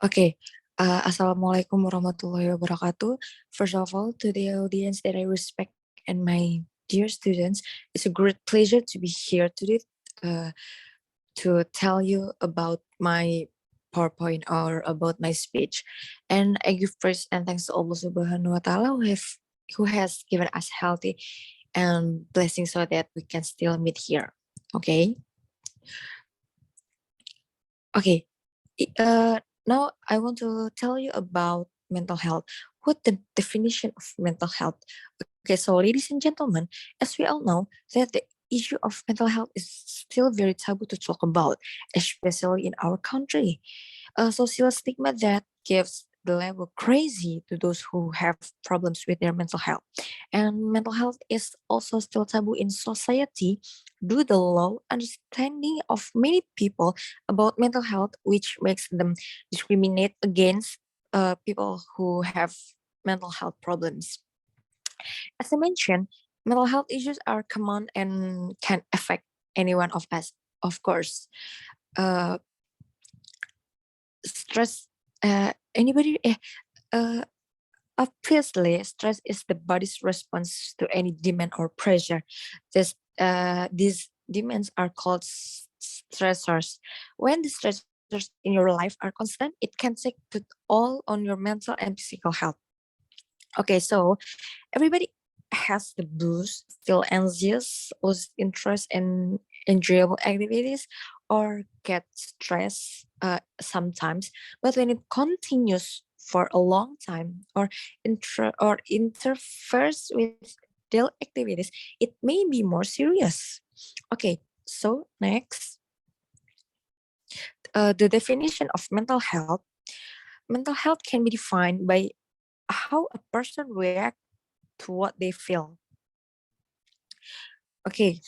Okay. Assalamualaikum warahmatullahi wabarakatuh. First of all, to the audience that I respect and my dear students, it's a great pleasure to be here today uh, to tell you about my PowerPoint or about my speech. And I give praise and thanks to Allah Subhanahu wa Taala who has given us healthy and blessings so that we can still meet here. Okay. Okay. Now I want to tell you about mental health. What the definition of mental health? Okay, so ladies and gentlemen, as we all know, that the issue of mental health is still very taboo to talk about, especially in our country. A social stigma that gives the level crazy to those who have problems with their mental health. And mental health is also still taboo in society due to the low understanding of many people about mental health, which makes them discriminate against people who have mental health problems. As I mentioned, mental health issues are common and can affect any one of us, of course. Uh, stress, anybody, uh, obviously, stress is the body's response to any demand or pressure. These demands are called stressors. When the stressors in your life are constant, it can take to all on your mental and physical health. Okay, so everybody has the blues, feel anxious, lose interest in enjoyable activities, or get stressed sometimes. But when it continues for a long time or interferes with daily activities, it may be more serious. Okay, so next, the definition of mental health. Mental health can be defined by how a person reacts to what they feel. Okay.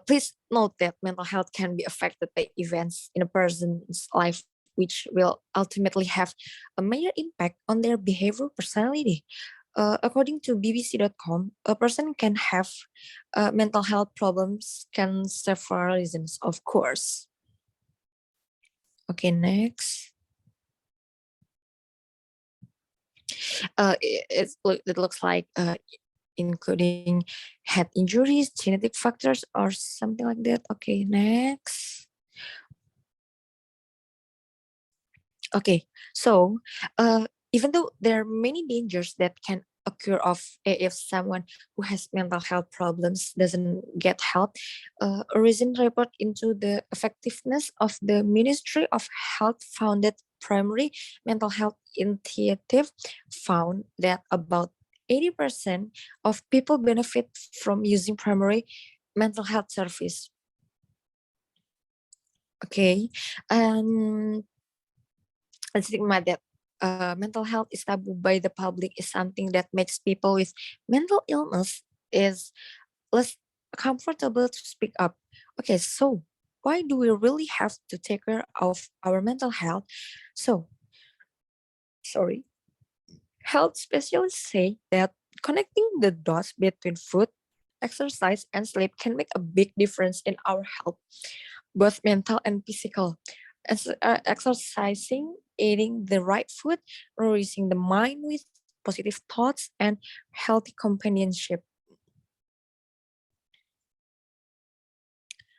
Please note that mental health can be affected by events in a person's life, which will ultimately have a major impact on their behavior personality. According to bbc.com, a person can have mental health problems can several reasons, of course. Okay, next. It looks like including head injuries, genetic factors, or something like that. Okay, next. Okay, so even though there are many dangers that can occur if someone who has mental health problems doesn't get help, a recent report into the effectiveness of the Ministry of Health founded primary mental health initiative found that about 80% of people benefit from using primary mental health service. Okay, and a stigma that mental health is taboo by the public is something that makes people with mental illness is less comfortable to speak up. Okay, so why do we really have to take care of our mental health? So, sorry, health specialists say that connecting the dots between food, exercise, and sleep can make a big difference in our health, both mental and physical. Exercising, eating the right food, nourishing the mind with positive thoughts, and healthy companionship.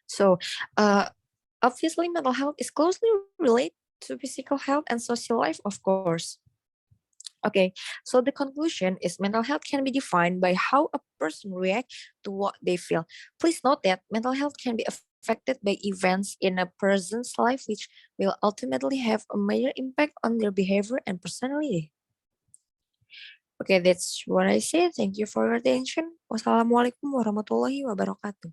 So, obviously, mental health is closely related to physical health and social life, of course. Okay, so the conclusion is mental health can be defined by how a person reacts to what they feel. Please note that mental health can be affected by events in a person's life, which will ultimately have a major impact on their behavior and personality. Okay, that's what I say. Thank you for your attention. Wassalamualaikum warahmatullahi wabarakatuh.